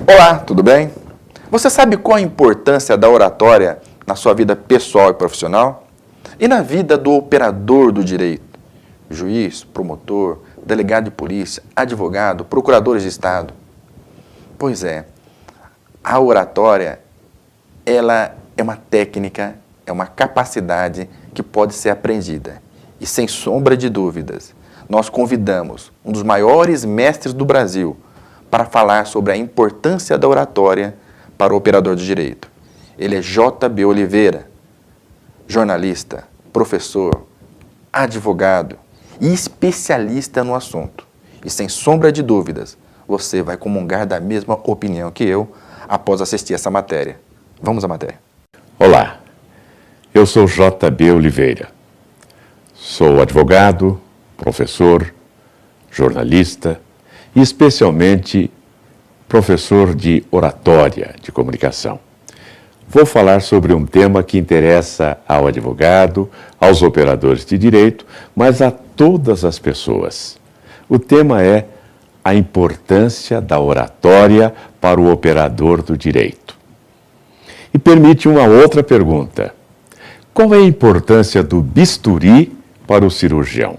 Olá, tudo bem? Você sabe qual a importância da oratória na sua vida pessoal e profissional? E na vida do operador do direito? Juiz, promotor, delegado de polícia, advogado, procuradores de Estado. Pois é, a oratória, ela é uma técnica, é uma capacidade que pode ser aprendida. E sem sombra de dúvidas, nós convidamos um dos maiores mestres do Brasil para falar sobre a importância da oratória para o operador de direito. Ele é J.B. Oliveira, jornalista, professor, advogado e especialista no assunto. E sem sombra de dúvidas, você vai comungar da mesma opinião que eu após assistir essa matéria. Vamos à matéria. Olá, eu sou J.B. Oliveira. Sou advogado, professor, jornalista e especialmente professor de oratória, de comunicação. Vou falar sobre um tema que interessa ao advogado, aos operadores de direito, mas a todas as pessoas. O tema é a importância da oratória para o operador do direito. E permite uma outra pergunta. Qual é a importância do bisturi para o cirurgião?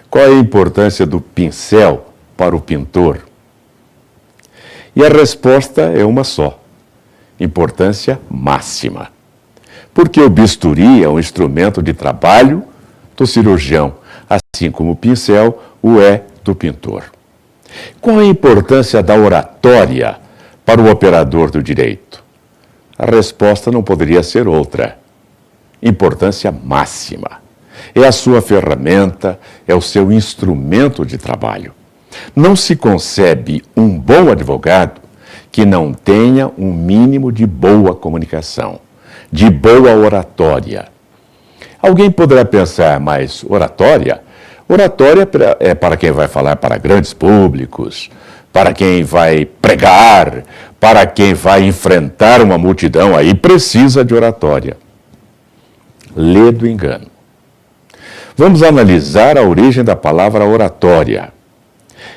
Qual é a importância do pincel para o pintor? E a resposta é uma só: importância máxima. Porque o bisturi é um instrumento de trabalho do cirurgião, assim como o pincel o é do pintor. Qual a importância da oratória para o operador do direito? A resposta não poderia ser outra: importância máxima. É a sua ferramenta, é o seu instrumento de trabalho. Não se concebe um bom advogado que não tenha um mínimo de boa comunicação, de boa oratória. Alguém poderá pensar, mas oratória? Oratória é para quem vai falar para grandes públicos, para quem vai pregar, para quem vai enfrentar uma multidão, aí precisa de oratória. Lê do engano. Vamos analisar a origem da palavra oratória.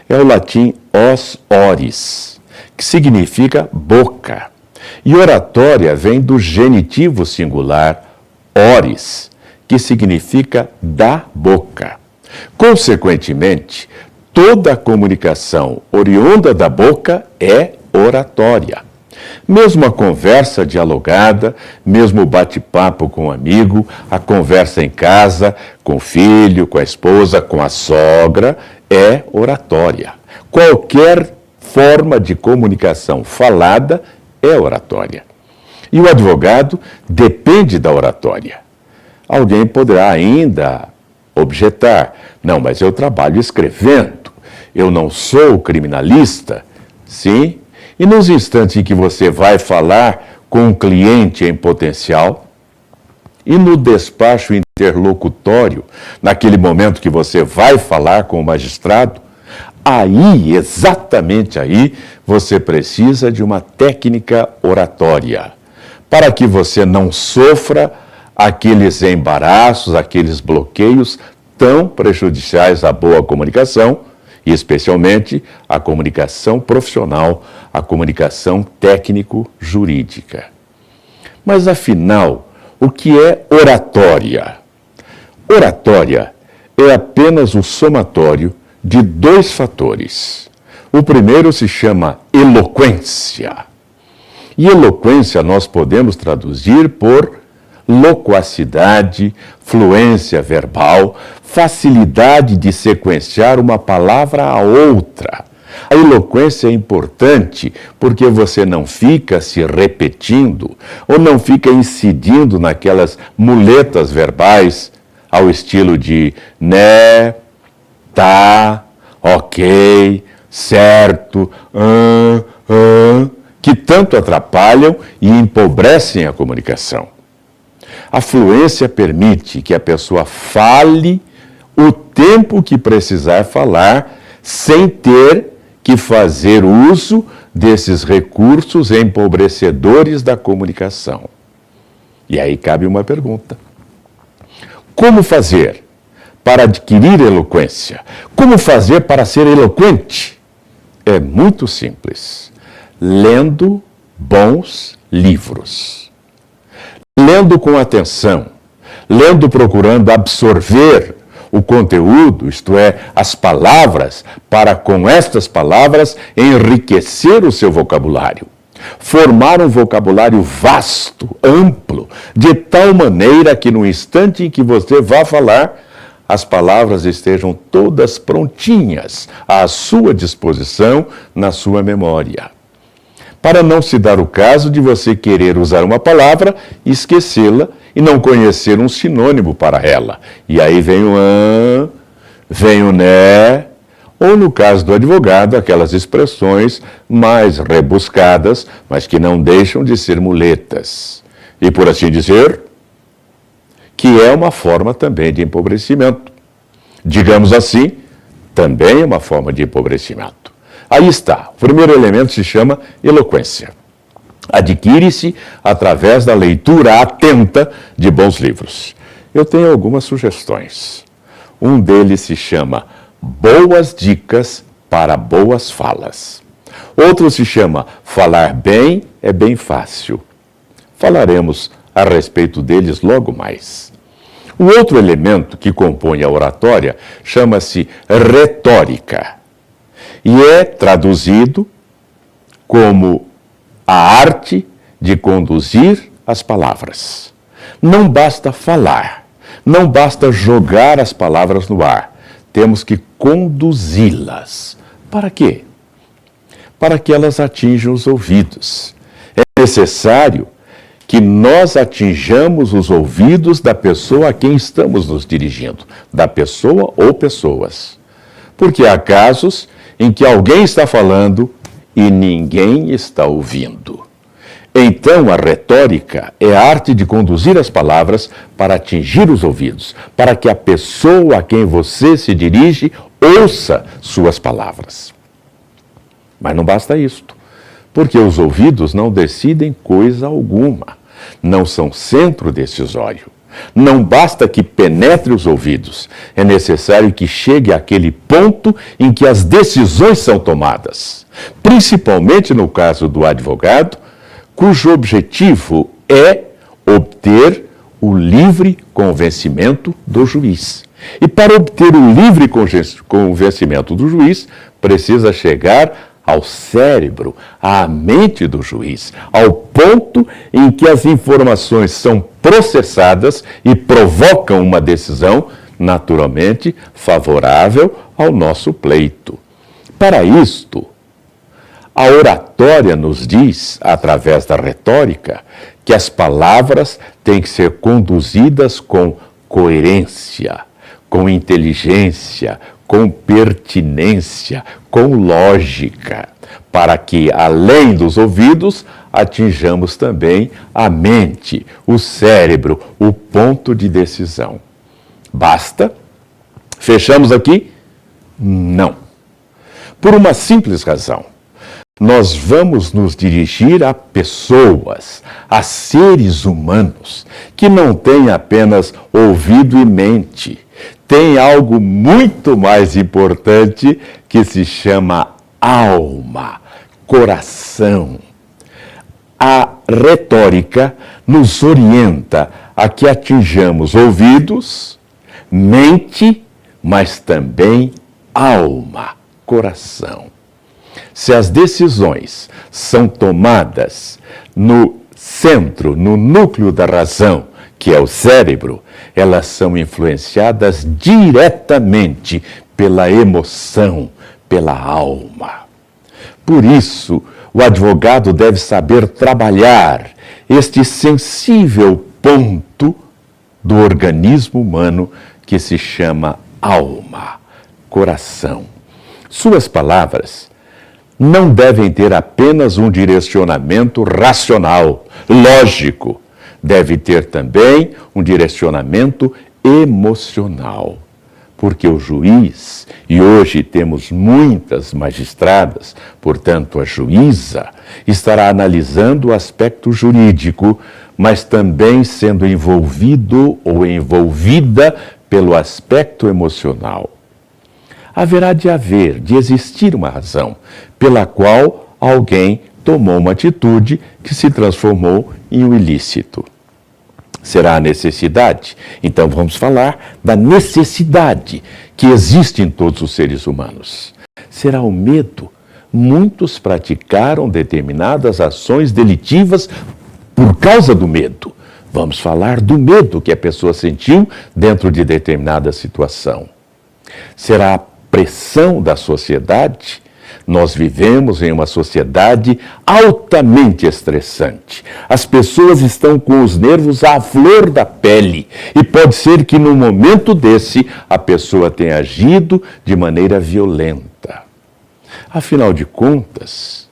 É o latim os oris, que significa boca. E oratória vem do genitivo singular oris, que significa da boca. Consequentemente, toda comunicação oriunda da boca é oratória. Mesmo a conversa dialogada, mesmo o bate-papo com um amigo, a conversa em casa, com o filho, com a esposa, com a sogra, é oratória. Qualquer forma de comunicação falada é oratória. E o advogado depende da oratória. Alguém poderá ainda objetar: não, mas eu trabalho escrevendo, eu não sou criminalista. Sim, e nos instantes em que você vai falar com um cliente em potencial, e no despacho interlocutório, naquele momento que você vai falar com o magistrado, aí, exatamente aí, você precisa de uma técnica oratória, para que você não sofra aqueles embaraços, aqueles bloqueios tão prejudiciais à boa comunicação, e especialmente a comunicação profissional, a comunicação técnico-jurídica. Mas, afinal, o que é oratória? Oratória é apenas o somatório de dois fatores. O primeiro se chama eloquência. E eloquência nós podemos traduzir por loquacidade, fluência verbal, facilidade de sequenciar uma palavra a outra. A eloquência é importante porque você não fica se repetindo ou não fica incidindo naquelas muletas verbais ao estilo de né, tá, ok, certo, que tanto atrapalham e empobrecem a comunicação. A fluência permite que a pessoa fale o tempo que precisar falar, sem ter que fazer uso desses recursos empobrecedores da comunicação. E aí cabe uma pergunta: como fazer para adquirir eloquência? Como fazer para ser eloquente? É muito simples. lendo bons livros. Lendo com atenção, lendo procurando absorver o conteúdo, isto é, as palavras, para com estas palavras enriquecer o seu vocabulário. Formar um vocabulário vasto, amplo, de tal maneira que no instante em que você vá falar, as palavras estejam todas prontinhas à sua disposição na sua memória. Para não se dar o caso de você querer usar uma palavra e esquecê-la e não conhecer um sinônimo para ela. E aí vem o vem o né, ou no caso do advogado, aquelas expressões mais rebuscadas, mas que não deixam de ser muletas. E por assim dizer, que é uma forma também de empobrecimento. Digamos assim, também é uma forma de empobrecimento. Aí está, o primeiro elemento se chama eloquência. Adquire-se através da leitura atenta de bons livros. Eu tenho algumas sugestões. Um deles se chama Boas Dicas para Boas Falas. Outro se chama Falar Bem é Bem Fácil. Falaremos a respeito deles logo mais. O outro elemento que compõe a oratória chama-se retórica e é traduzido como a arte de conduzir as palavras. Não basta falar, não basta jogar as palavras no ar, temos que conduzi-las. Para quê? Para que elas atinjam os ouvidos. É necessário que nós atinjamos os ouvidos da pessoa a quem estamos nos dirigindo, da pessoa ou pessoas. Porque há casos em que alguém está falando e ninguém está ouvindo. Então, a retórica é a arte de conduzir as palavras para atingir os ouvidos, para que a pessoa a quem você se dirige ouça suas palavras. Mas não basta isto, porque os ouvidos não decidem coisa alguma, não são centro decisório. Não basta que penetre os ouvidos, é necessário que chegue àquele ponto em que as decisões são tomadas, principalmente no caso do advogado, cujo objetivo é obter o livre convencimento do juiz. E para obter o livre convencimento do juiz, precisa chegar ao cérebro, à mente do juiz, ao ponto em que as informações são processadas e provocam uma decisão, naturalmente, favorável ao nosso pleito. Para isto, a oratória nos diz, através da retórica, que as palavras têm que ser conduzidas com coerência, com inteligência, com pertinência, com lógica, para que, além dos ouvidos, atinjamos também a mente, o cérebro, o ponto de decisão. Basta? Fechamos aqui? Não. Por uma simples razão. Nós vamos nos dirigir a pessoas, a seres humanos, que não têm apenas ouvido e mente. Tem algo muito mais importante que se chama alma, coração. A retórica nos orienta a que atinjamos ouvidos, mente, mas também alma, coração. Se as decisões são tomadas no centro, no núcleo da razão, que é o cérebro, elas são influenciadas diretamente pela emoção, pela alma. Por isso, o advogado deve saber trabalhar este sensível ponto do organismo humano que se chama alma, coração. Suas palavras não devem ter apenas um direcionamento racional, lógico. Deve ter também um direcionamento emocional. Porque o juiz, e hoje temos muitas magistradas, portanto a juíza, estará analisando o aspecto jurídico, mas também sendo envolvido ou envolvida pelo aspecto emocional. Haverá de existir uma razão pela qual alguém tomou uma atitude que se transformou em um ilícito. Será a necessidade? Então vamos falar da necessidade que existe em todos os seres humanos. Será o medo? Muitos praticaram determinadas ações delitivas por causa do medo. Vamos falar do medo que a pessoa sentiu dentro de determinada situação. Será a pressão da sociedade? Nós vivemos em uma sociedade altamente estressante. As pessoas estão com os nervos à flor da pele. E pode ser que num momento desse a pessoa tenha agido de maneira violenta. Afinal de contas,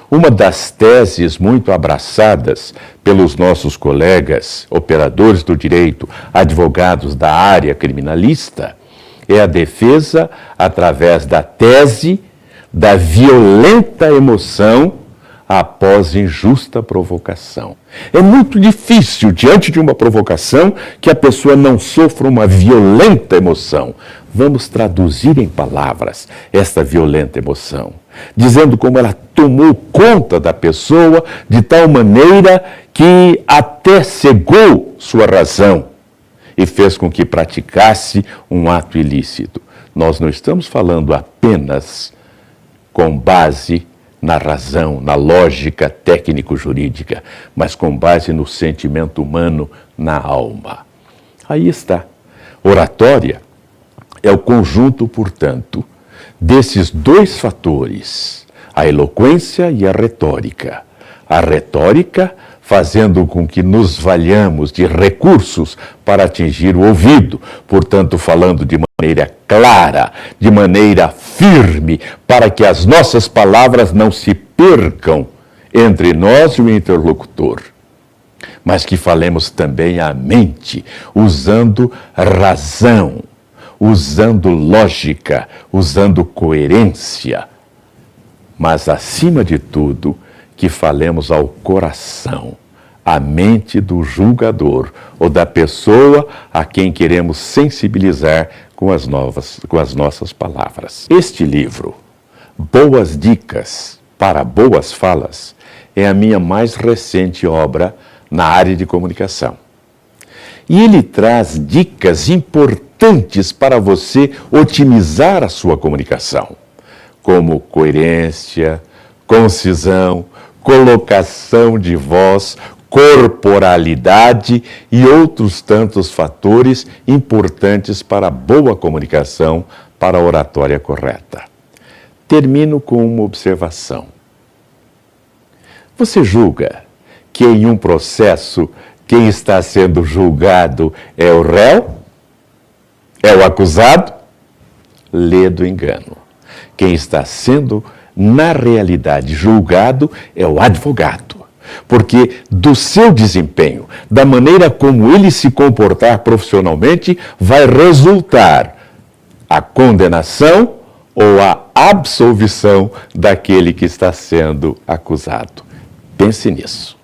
uma das teses muito abraçadas pelos nossos colegas, operadores do direito, advogados da área criminalista, é a defesa através da tese da violenta emoção após injusta provocação. É muito difícil, diante de uma provocação, que a pessoa não sofra uma violenta emoção. Vamos traduzir em palavras esta violenta emoção, dizendo como ela tomou conta da pessoa de tal maneira que até cegou sua razão e fez com que praticasse um ato ilícito. Nós não estamos falando apenas com base na razão, na lógica técnico-jurídica, mas com base no sentimento humano, na alma. Aí está. Oratória é o conjunto, portanto, desses dois fatores, a eloquência e a retórica. A retórica fazendo com que nos valhamos de recursos para atingir o ouvido, portanto, falando de maneira clara, de maneira firme, para que as nossas palavras não se percam entre nós e o interlocutor, mas que falemos também a mente, usando razão, usando lógica, usando coerência, mas, acima de tudo, que falemos ao coração, à mente do julgador ou da pessoa a quem queremos sensibilizar com as nossas palavras. Este livro, Boas Dicas para Boas Falas, é a minha mais recente obra na área de comunicação. E ele traz dicas importantes para você otimizar a sua comunicação, como coerência, concisão, colocação de voz, corporalidade e outros tantos fatores importantes para a boa comunicação, para a oratória correta. Termino com uma observação. Você julga que em um processo quem está sendo julgado é o réu? É o acusado? Lê do engano. Quem está sendo, na realidade, julgado é o advogado. Porque do seu desempenho, da maneira como ele se comportar profissionalmente, vai resultar a condenação ou a absolvição daquele que está sendo acusado. Pense nisso.